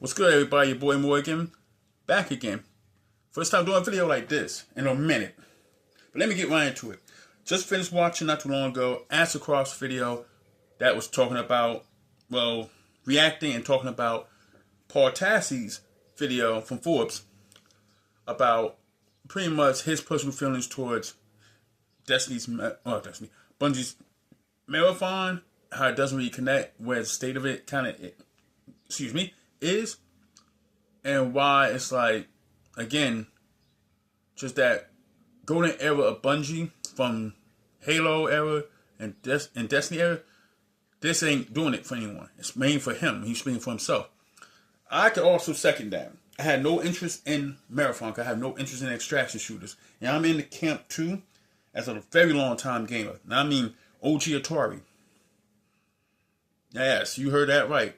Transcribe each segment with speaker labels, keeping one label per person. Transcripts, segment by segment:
Speaker 1: What's good, everybody? Your boy Morgan, back again. First time doing a video like this in a minute. But let me get right into it. Just finished watching not too long ago Answer Cross video that was talking about, well, reacting and talking about Paul Tassie's video from Forbes about pretty much his personal feelings towards Bungie's marathon, how it doesn't really connect, where the state of it kind of, is, and why it's like, again, just that golden era of Bungie from Halo era and Destiny era. This ain't doing it for anyone. It's mainly for him. He's speaking for himself. I could also second that. I had no interest in Marathon. I have no interest in extraction shooters. And I'm in the camp too as a very long time gamer. Now I mean OG Atari. Yes, you heard that right.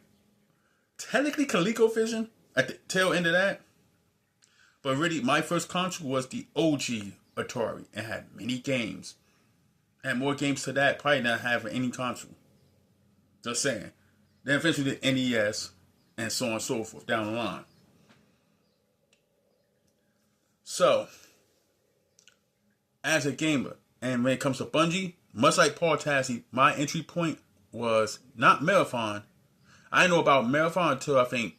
Speaker 1: Technically ColecoVision at the tail end of that. But really, my first console was the OG Atari. It had many games. It had more games to that, probably not have any console. Just saying. Then eventually the NES and so on and so forth down the line. So, as a gamer, and when it comes to Bungie, much like Paul Tassie, my entry point was not Marathon. I didn't know about Marathon until I think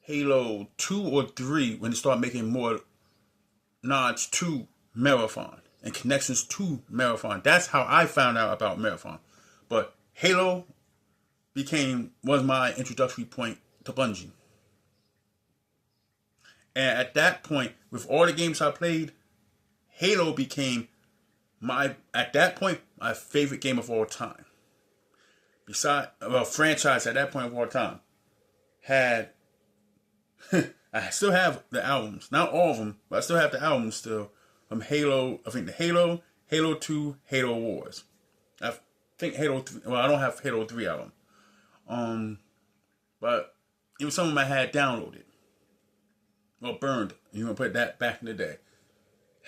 Speaker 1: Halo 2 or 3 when they started making more nods to Marathon and connections to Marathon. That's how I found out about Marathon. But Halo was my introductory point to Bungie. And at that point, with all the games I played, Halo became my favorite game of all time. Franchise at that point of all time. I still have the albums. Not all of them, but I still have the albums still from Halo. I think the Halo 2, Halo Wars. I think Halo 3. Well, I don't have Halo 3 album. But even some of them I had downloaded. Well, burned. You can put that back in the day.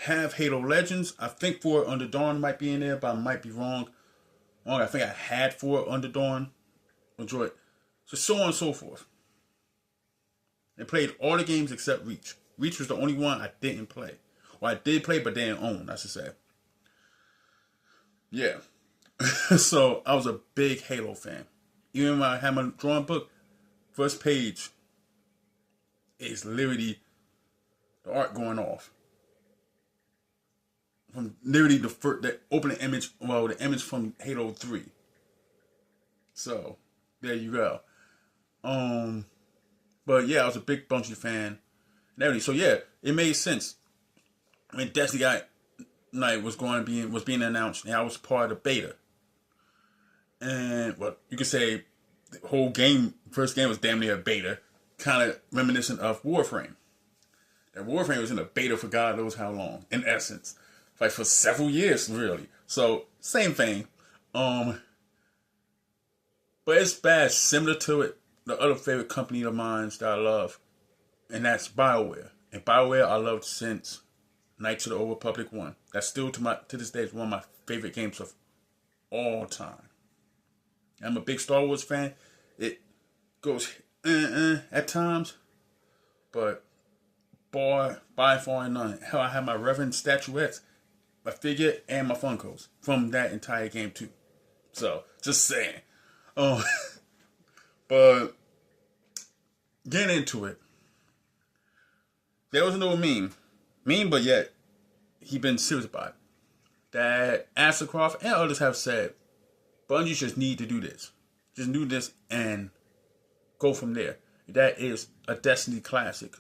Speaker 1: Have Halo Legends. I think For Under Dawn might be in there, but I might be wrong. I think I had For Under Dawn. Enjoy it. So on and so forth. And played all the games except Reach. Reach was the only one I didn't play. Well, I did play, but didn't own, I should say. Yeah. So, I was a big Halo fan. Even when I had my drawing book, first page is literally the art going off. From literally the opening image, well, the image from Halo 3. So, there you go. But yeah, I was a big Bungie fan and everything. So yeah, it made sense when Destiny was being announced, and I was part of the beta. And well, you could say the whole game, first game was damn near a beta, kind of reminiscent of Warframe. And Warframe was in a beta for God knows how long, in essence, like for several years, really. So same thing. But it's bad, similar to it. The other favorite company of mine that I love, and that's BioWare. And BioWare I loved since Knights of the Old Republic 1. That's still to this day is one of my favorite games of all time. I'm a big Star Wars fan. It goes at times, but by far and none. Hell, I have my Reverend statuettes, my figure, and my Funkos from that entire game too. So just saying. But getting into it, there was no meme, but yet he been serious about it. That Ashcroft and others have said, Bungie just need to do this, just do this and go from there. That is a Destiny classic,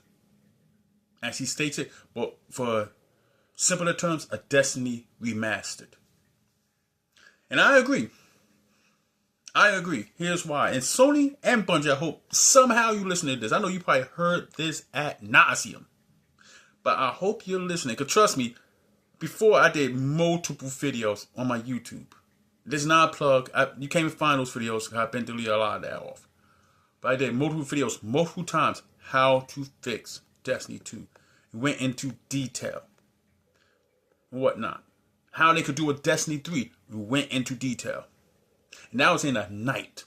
Speaker 1: as he states it, but for simpler terms, a Destiny remastered. And I agree. Here's why. And Sony and Bungie, I hope somehow you listen to this. I know you probably heard this ad nauseum. But I hope you're listening. Because trust me, before I did multiple videos on my YouTube. This is not a plug. You can't even find those videos because I've been deleting a lot of that off. But I did multiple videos, multiple times, how to fix Destiny 2. Went into detail. Whatnot. How they could do a Destiny 3. We went into detail. And that was in a night.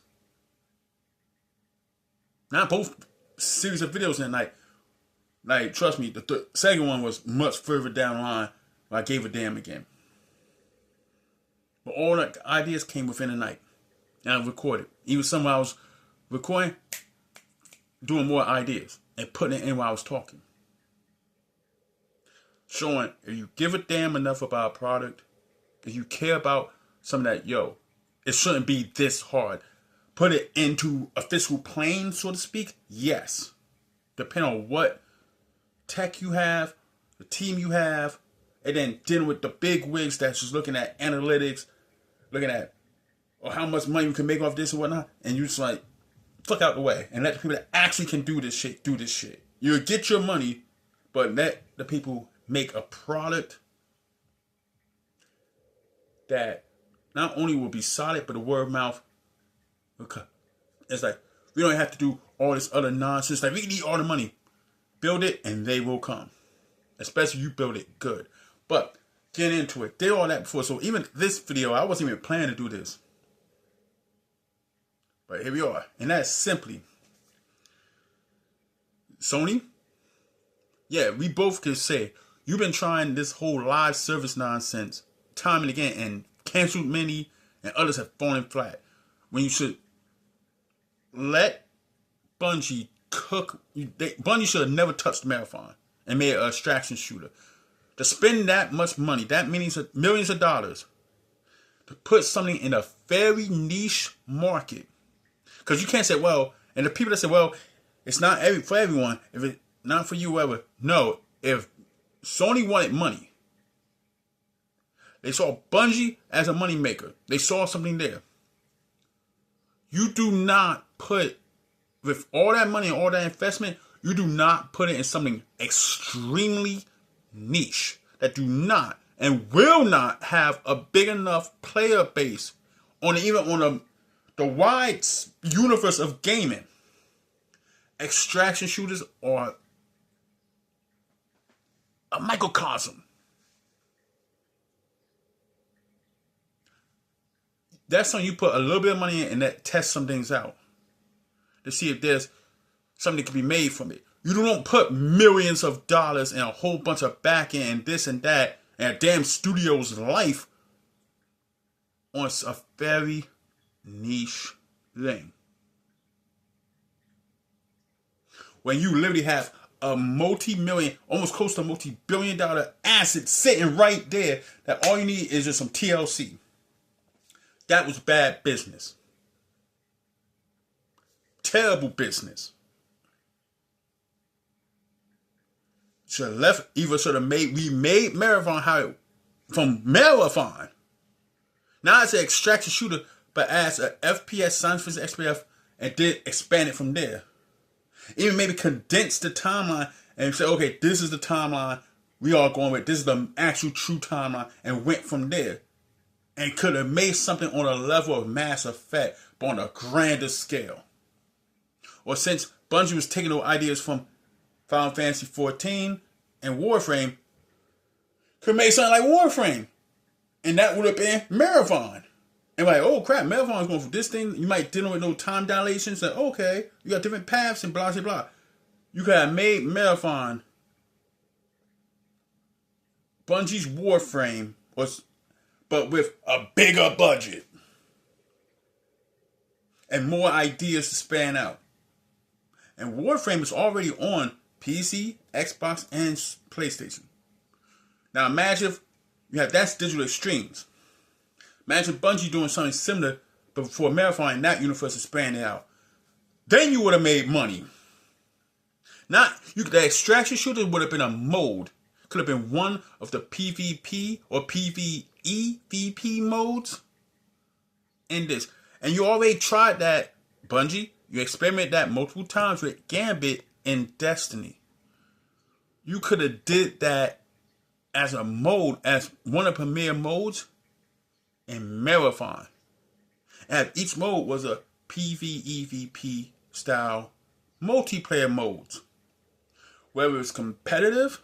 Speaker 1: Not both series of videos, and like trust me, the second one was much further down the line. I gave a damn again. But all the ideas came within a night. And I recorded. Even some I was recording, doing more ideas and putting it in while I was talking. Showing if you give a damn enough about a product, if you care about something that, it shouldn't be this hard. Put it into a physical plane, so to speak, yes. Depending on what tech you have, the team you have, and then dealing with the big wigs that's just looking at analytics, looking at how much money you can make off this and whatnot, and you just like, fuck out the way and let the people that actually can do this shit. You'll get your money, but let the people make a product that not only will be solid, but the word of mouth. It's like, we don't have to do all this other nonsense. Like, we need all the money. Build it and they will come. Especially you build it good. But get into it. Did all that before. So even this video, I wasn't even planning to do this. But here we are. And that's simply Sony. Yeah, we both could say you've been trying this whole live service nonsense time and again and canceled many, and others have fallen flat. When you should let Bungie cook. Bungie should have never touched Marathon and made an extraction shooter. To spend that much money, that millions of dollars, to put something in a very niche market. Because you can't say, well, and the people that say, well, it's not for everyone, if it's not for you, whatever. No, if Sony wanted money, they saw Bungie as a money maker. They saw something there. You do not put, with all that money and all that investment, you do not put it in something extremely niche that do not and will not have a big enough player base even on the wide universe of gaming. Extraction shooters are a microcosm. That's something you put a little bit of money in and that test some things out to see if there's something that can be made from it. You don't put millions of dollars and a whole bunch of back end, this and that, and a damn studio's life on a very niche thing. When you literally have a multi-million, almost close to multi-billion-dollar asset sitting right there, that all you need is just some TLC. That was bad business. Terrible business. Should have left, we made Marathon from Marathon. Now it's an extraction shooter, but as a FPS, science physics, XPF, and did expand it from there. Even maybe condense the timeline and say, okay, this is the timeline we are going with. This is the actual true timeline, and went from there. And could have made something on a level of Mass Effect, but on a grander scale. Or since Bungie was taking those ideas from Final Fantasy 14 and Warframe, could have made something like Warframe. And that would have been Marathon. And like, oh crap, Marathon's going for this thing. You might deal with no time dilations. Like, okay, you got different paths and blah, blah, blah. You could have made Marathon Bungie's Warframe, but with a bigger budget. And more ideas to span out. And Warframe is already on PC, Xbox, and PlayStation. Now imagine if you have, that's digital extremes. Imagine Bungie doing something similar, but for Marathon in that universe expanding out. Then you would have made money. The extraction shooter would have been a mode. Could have been one of the PvP or PvEVP modes in this. And you already tried that, Bungie. You experimented that multiple times with Gambit in Destiny. You could have did that as a mode, as one of the premier modes in Marathon. And each mode was a PvEVP style multiplayer modes. Whether it's competitive,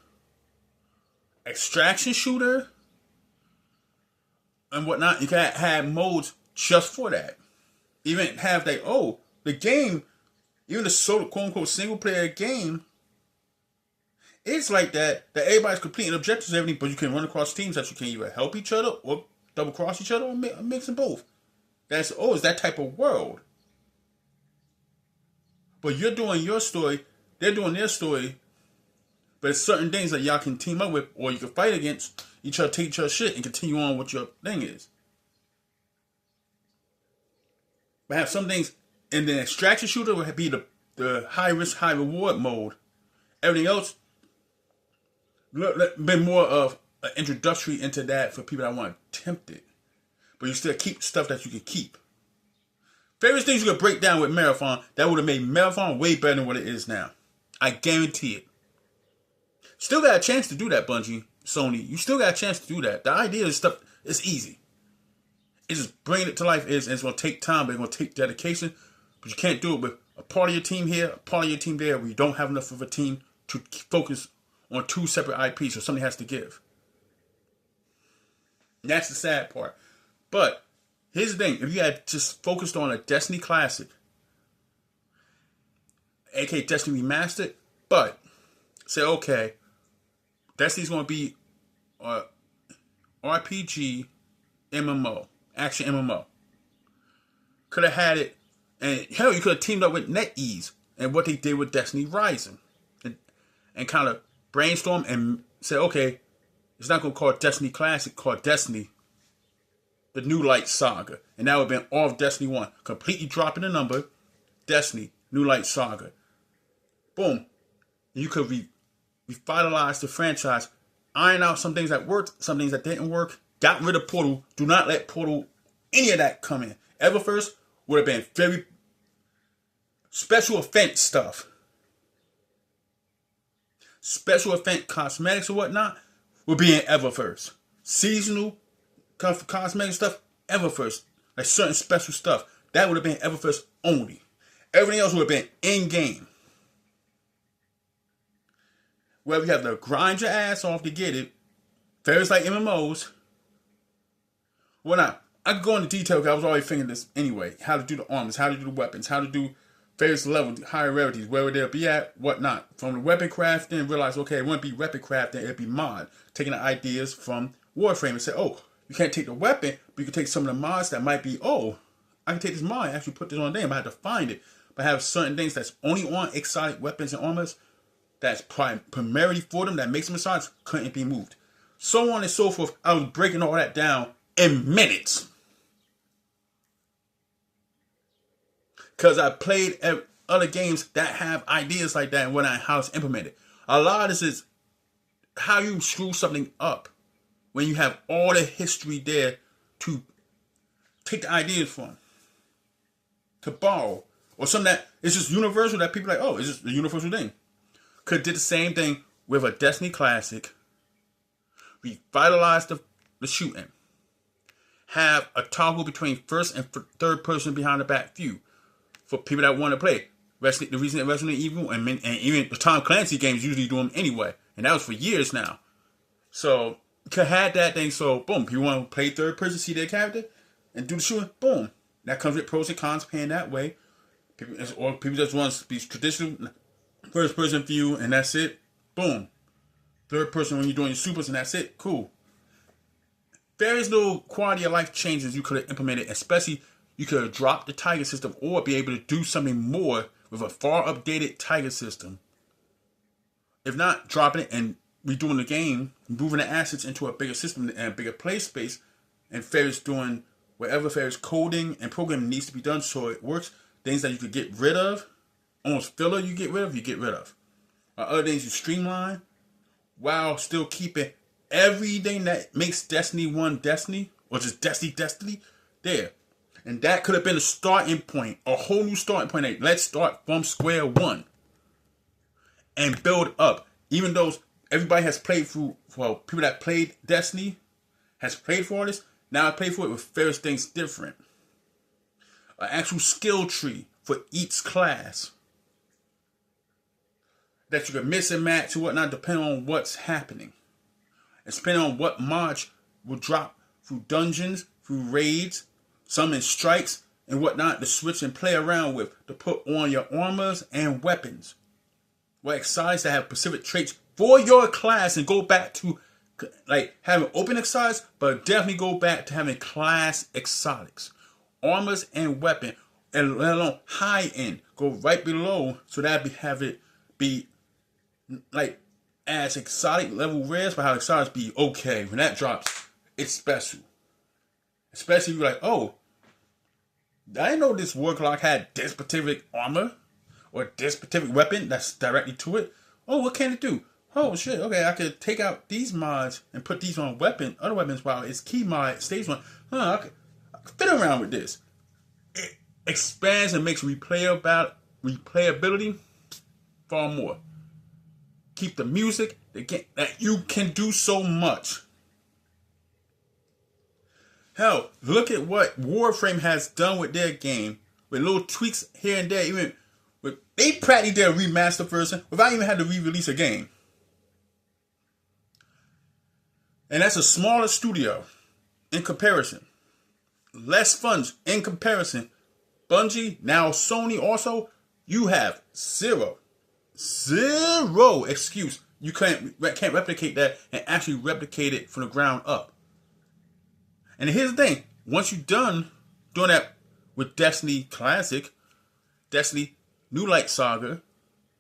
Speaker 1: extraction shooter, and whatnot, you can have modes just for that. Even have the game, even the solo quote unquote single player game, it's like that everybody's completing objectives and everything, but you can run across teams that you can either help each other or double cross each other or mix them both. It's that type of world. But you're doing your story, they're doing their story, but it's certain things that y'all can team up with, or you can fight against each other, take each other's shit, and continue on what your thing is. But have some things, and then extraction shooter would be the high risk, high reward mode. Everything else been more of an introductory into that for people that want to tempt it. But you still keep stuff that you can keep. Various things you could break down with Marathon that would have made Marathon way better than what it is now. I guarantee it. Still got a chance to do that, Bungie, Sony. You still got a chance to do that. The idea is stuff, it's easy. It's just bringing it to life and it's going to take time, but it's going to take dedication. But you can't do it with a part of your team here, a part of your team there, where you don't have enough of a team to focus on two separate IPs, so somebody has to give. And that's the sad part. But here's the thing. If you had just focused on a Destiny Classic, aka Destiny Remastered, but say, okay, Destiny's going to be RPG MMO, action MMO. Could have had it, and hell, you could have teamed up with NetEase and what they did with Destiny Rising, and kind of brainstorm and say, okay, it's not going to call it Destiny Classic, call it Destiny, the New Light Saga. And that would have been all of Destiny 1. Completely dropping the number, Destiny, New Light Saga. Boom. You could revitalize the franchise, iron out some things that worked, some things that didn't work, got rid of Portal. Do not let Portal, any of that come in. Everfirst would have been very special effect stuff. Special effect cosmetics or whatnot would be in Everfirst. Seasonal cosmetic stuff, Everfirst. Like certain special stuff. That would have been Everfirst only. Everything else would have been in-game. Whether you have to grind your ass off to get it, various like MMOs. Well, not. I could go into detail because I was already thinking this anyway. How to do the armors, how to do the weapons, how to do various levels, higher rarities, where would they be at, whatnot. From the weapon crafting, realize, okay, it wouldn't be weapon crafting, it'd be mod. Taking the ideas from Warframe and say, oh, you can't take the weapon, but you can take some of the mods that might be, oh, I can take this mod and actually put this on there, but I have to find it. But I have certain things that's only on exotic weapons and armors that's primarily for them, that makes them exotic, couldn't be moved. So on and so forth. I was breaking all that down in minutes. Because I played other games that have ideas like that and how it's implemented. A lot of this is how you screw something up when you have all the history there to take the ideas from, to borrow, or something that is just universal that people are like, oh, it's just a universal thing. Could have did the same thing with a Destiny Classic, revitalize the shooting, have a toggle between first and third person behind the back view for people that want to play. The reason that Resident Evil and even the Tom Clancy games usually do them anyway, and that was for years now. So could have that thing. So boom, people want to play third person, see their character, and do the shooting. Boom, that comes with pros and cons, paying that way. Or people just want to be traditional first person view, and that's it. Boom, third person when you're doing your supers, and that's it. Cool. Various little quality of life changes you could have implemented, especially you could have dropped the Tiger system or be able to do something more with a far updated Tiger system. If not, dropping it and redoing the game, moving the assets into a bigger system and a bigger play space, and Ferris doing whatever Ferris coding and programming needs to be done so it works. Things that you could get rid of, almost filler you get rid of. Other things you streamline while still keeping everything that makes Destiny 1 Destiny, or just Destiny there. And that could have been a starting point, a whole new starting point. Like, let's start from square one and build up. Even though everybody has played through, well, people that played Destiny has played for this, now I play for it with various things different. An actual skill tree for each class that you can mix and match or whatnot depending on what's happening. And depending on what mods will drop through dungeons, through raids, some in strikes, and whatnot to switch and play around with to put on your armors and weapons. What exotics that have specific traits for your class and go back to like having open exotics, but definitely go back to having class exotics. Armors and weapon, and let alone high end. Go right below so that have it be like as exotic level rares, but how exotics be okay. When that drops, it's special. Especially if you're like, oh, I didn't know this warlock had this specific armor or this specific weapon that's directly to it. Oh, what can it do? Oh shit, okay, I could take out these mods and put these on other weapons while its key mod stays on. I could fit around with this. It expands and makes replayability far more. Keep the music, that you can do so much. Hell, look at what Warframe has done with their game, with little tweaks here and there. Even with they practically did a remaster version without even having to re-release a game. And that's a smaller studio in comparison. Less funds in comparison. Bungie, now Sony also, you have zero excuse. You can't replicate that and actually replicate it from the ground up. And here's the thing. Once you're done doing that with Destiny Classic, Destiny New Light Saga,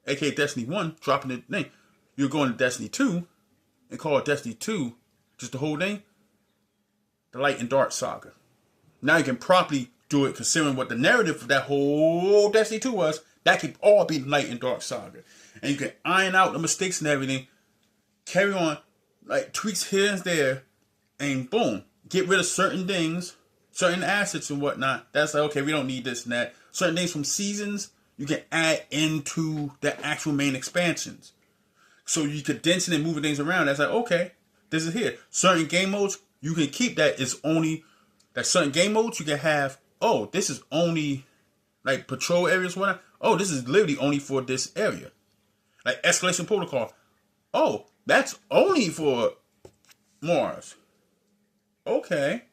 Speaker 1: aka Destiny 1, dropping the name, you're going to Destiny 2 and call it Destiny 2, just the whole thing, the Light and Dark Saga. Now you can properly do it considering what the narrative for that whole Destiny 2 was. That could all be Light and Dark Saga. And you can iron out the mistakes and everything, carry on, like tweaks here and there, and boom. Get rid of certain things, certain assets and whatnot. That's like, okay, we don't need this and that. Certain things from seasons, you can add into the actual main expansions. So you could condense it and moving things around. That's like, okay, this is here. Certain game modes, you can keep that. It's only that certain game modes you can have. Oh, this is only like patrol areas, whatnot. Oh, this is literally only for this area. Like escalation protocol. Oh, that's only for Mars. Okay.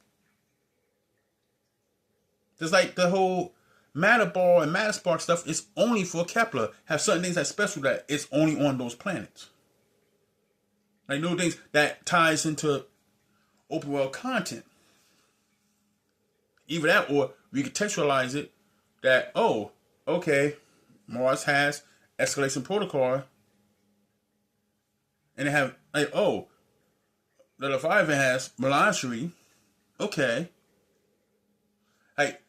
Speaker 1: Just like the whole Matter Ball and Matter Spark stuff is only for Kepler. Have certain things that's special that it's only on those planets. Like new things that ties into open world content. Either that or we contextualize it that, oh, okay, Mars has escalation protocol. And they have, like, oh, the Leviathan has melancholy. Okay. Like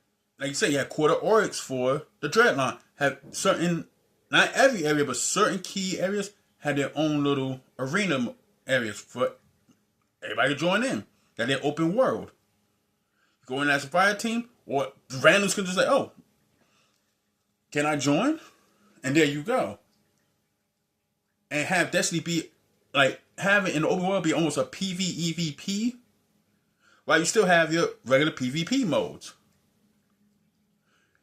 Speaker 1: you say, you have quarter oryx for the Dreadline. Have certain, not every area, but certain key areas have their own little arena areas for everybody to join in. That they're open world. Go in as a fire team, or randoms can just say, oh, can I join? And there you go. And have Destiny be like, have it in the open world be almost a PvEVP, while you still have your regular PvP modes.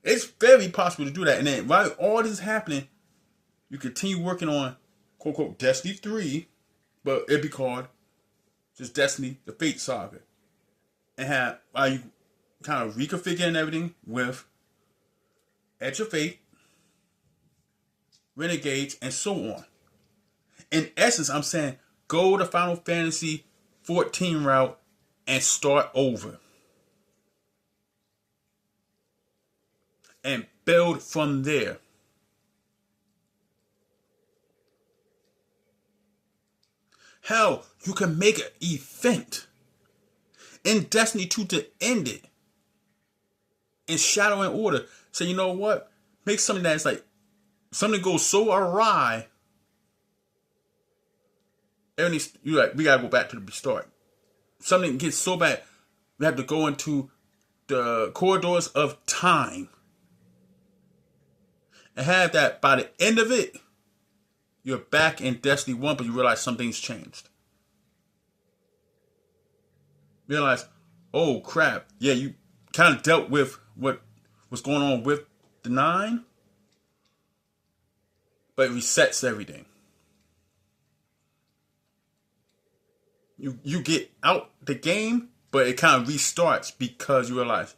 Speaker 1: It's very possible to do that. And then while all this is happening, you continue working on quote unquote Destiny 3, but it'd be called just Destiny the Fate Saga. And have while you kind of reconfiguring everything with Edge of Fate, Renegades, and so on. In essence, I'm saying go the Final Fantasy 14 route and start over. And build from there. Hell, you can make an event in Destiny 2 to end it. In Shadow and Order. So you know what? Make something that's like, something goes so awry. You like, we gotta go back to the start. Something gets so bad, we have to go into the corridors of time. And have that by the end of it, you're back in Destiny 1, but you realize something's changed. Realize, oh crap, yeah, you kind of dealt with what was going on with the 9, but it resets everything. You get out the game, but it kind of restarts because you realize,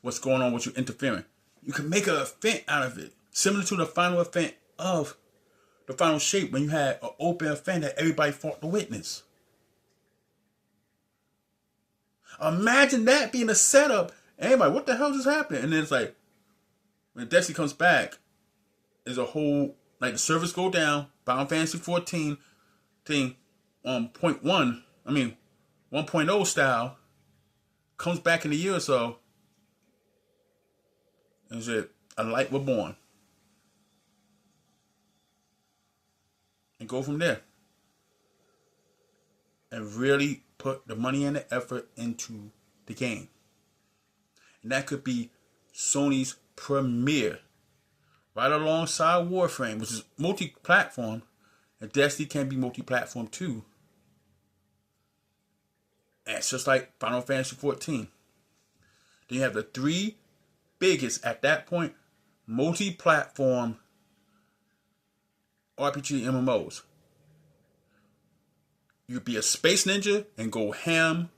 Speaker 1: what's going on with you interfering. You can make an event out of it, similar to the final event of the final shape when you had an open event that everybody fought to witness. Imagine that being a setup. Everybody, what the hell just happened? And then it's like, when Destiny comes back, there's a whole, like the servers go down, Final Fantasy 14 thing on 1.0 style, comes back in a year or so, and said, a light was born. And go from there. And really put the money and the effort into the game. And that could be Sony's premiere. Right alongside Warframe, which is multi-platform. And Destiny can be multi-platform too. And it's just like Final Fantasy 14. Then you have the three biggest, at that point, multi-platform RPG MMOs. You could be a space ninja and go ham.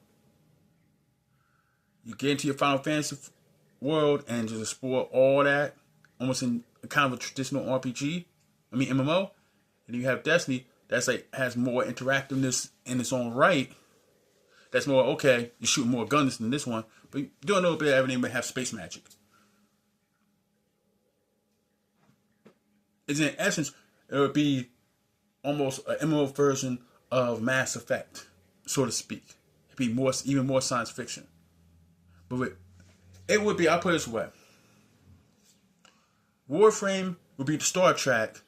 Speaker 1: You get into your Final Fantasy world and just explore all that, almost in kind of a traditional RPG. MMO. And you have Destiny that's like has more interactiveness in its own right. That's more, okay, you shoot more guns than this one, but you do a little bit of everything but have space magic. It's in essence, it would be almost an MMO version of Mass Effect, so to speak. It'd be more, even more science fiction. But it would be, I'll put it this way. Warframe would be the Star Trek.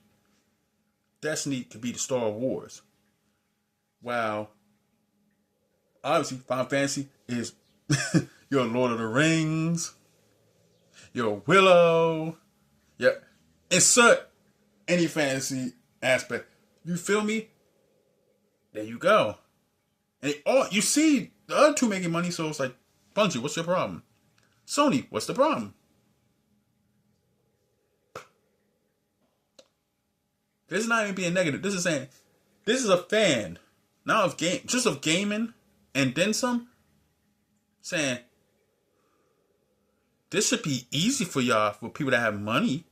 Speaker 1: Destiny could be the Star Wars. While, obviously, Final Fantasy is your Lord of the Rings, your Willow, insert any fantasy aspect. You feel me? There you go. And you see the other two making money, so it's like, Bungie, what's your problem? Sony, what's the problem? This is not even being negative. This is saying, this is a fan, now of gaming, and then some, saying, this should be easy for y'all, for people that have money,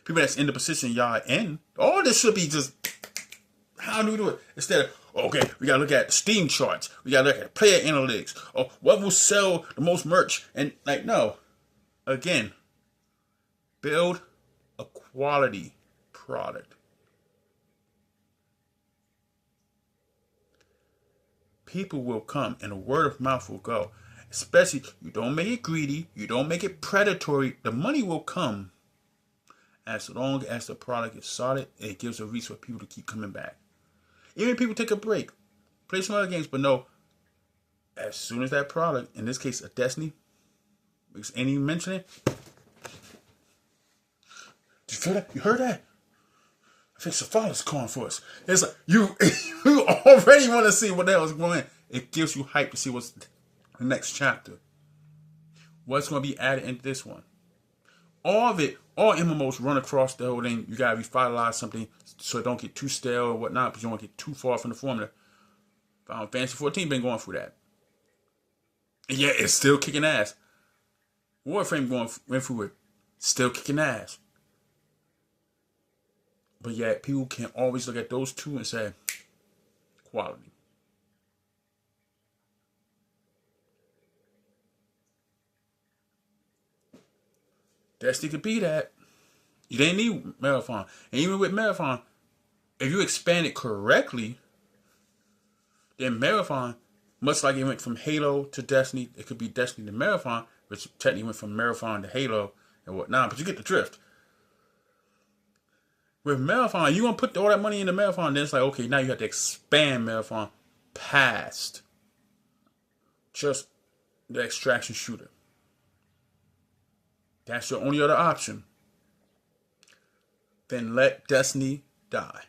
Speaker 1: people that's in the position y'all are in. All this should be just, how do we do it? Instead of, okay, we gotta look at Steam charts, we gotta look at player analytics, or what will sell the most merch, and like, no. Again, build a quality product. People will come and the word of mouth will go. Especially, you don't make it greedy, you don't make it predatory. The money will come as long as the product is solid and it gives a reason for people to keep coming back. Even if people take a break, play some other games, but no, as soon as that product, in this case a Destiny, because ain't even mention it. Did you feel that? You heard that? I think Safala's calling for us. It's like, you already want to see what the hell is going on. It gives you hype to see what's the next chapter. What's going to be added into this one. All of it, all MMOs run across the whole thing. You got to revitalize something so it don't get too stale or whatnot, but you don't get too far from the formula. Final Fantasy 14 been going through that. And yeah, it's still kicking ass. Warframe went through it. Still kicking ass. But yet, people can always look at those two and say, quality. Destiny could be that. You didn't need Marathon. And even with Marathon, if you expand it correctly, then Marathon, much like it went from Halo to Destiny, it could be Destiny to Marathon, which technically went from Marathon to Halo and whatnot, but you get the drift. With Marathon, you're going to put all that money into Marathon, then it's like, okay, now you have to expand Marathon past just the extraction shooter. That's your only other option. Then let Destiny die.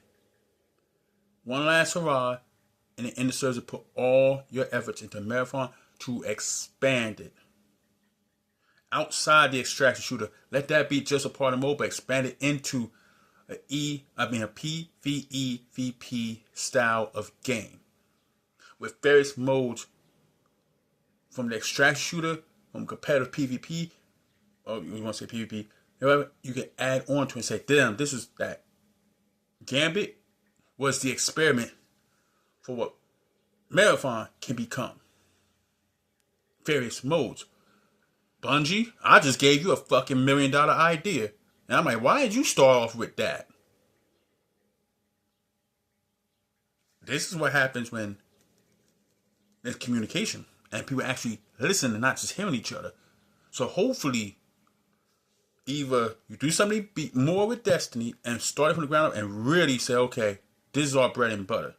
Speaker 1: One last hurrah, and the end serves to put all your efforts into Marathon to expand it. Outside the extraction shooter, let that be just a part of mode, but expand it into a PvEVP style of game with various modes from the extraction shooter from competitive PvP, or you want to say PvP, however, you can add on to it and say, damn, this is that. Gambit was the experiment for what Marathon can become. Various modes. Bungie, I just gave you a fucking $1 million idea. And I'm like, why did you start off with that? This is what happens when there's communication and people actually listen and not just hearing each other. So hopefully, either you do something more with Destiny and start it from the ground up and really say, okay, this is our bread and butter.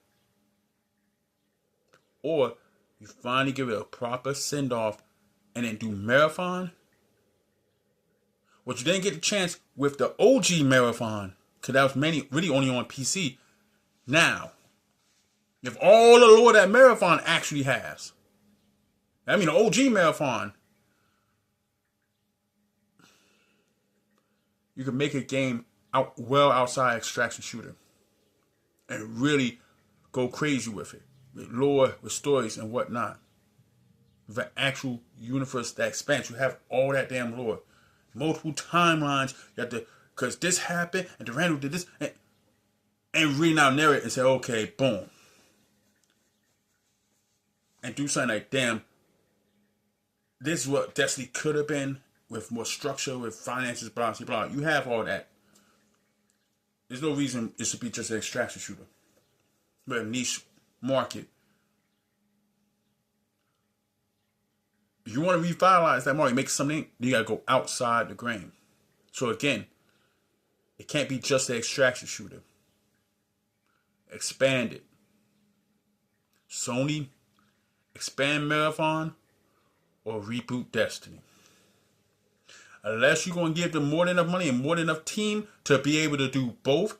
Speaker 1: Or you finally give it a proper send-off and then do Marathon. What you didn't get the chance with the OG Marathon, because that was really only on PC. Now, if all the lore that Marathon actually has, I mean the OG Marathon, you can make a game well outside extraction shooter and really go crazy with it, with lore, with stories and whatnot. With an actual universe that expands, you have all that damn lore, multiple timelines. You have to, because this happened and Durandal did this, and really now narrate and say, okay, boom. And do something like, damn, this is what Destiny could have been with more structure, with finances, blah, blah, blah. You have all that. There's no reason it should be just an extraction shooter. But a niche market. If you want to revitalize that market, make something, you got to go outside the grain. So again, it can't be just an extraction shooter. Expand it. Sony, expand Marathon, or reboot Destiny. Unless you're going to give them more than enough money and more than enough team to be able to do both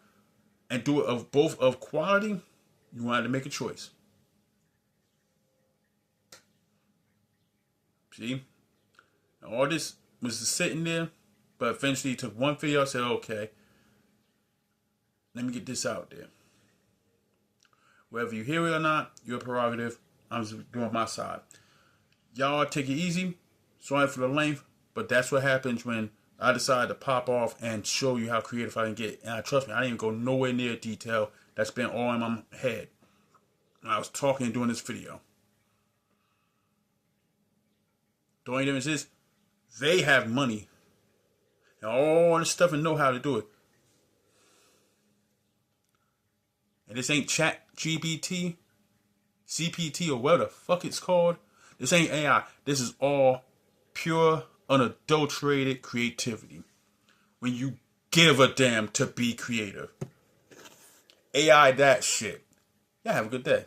Speaker 1: and do it of both of quality, you wanted to make a choice. See? All this was just sitting there, but eventually he took one video and said, okay, let me get this out there. Whether you hear it or not, your prerogative. I'm just doing my side. Y'all take it easy. Sorry for the length, but that's what happens when I decide to pop off and show you how creative I can get. And trust me, I didn't even go nowhere near detail. That's been all in my head when I was talking and doing this video. The only difference is they have money and all this stuff and know how to do it. And this ain't Chat GPT, CPT, or whatever the fuck it's called. This ain't AI. This is all pure, unadulterated creativity. When you give a damn to be creative. AI that shit. Yeah, have a good day.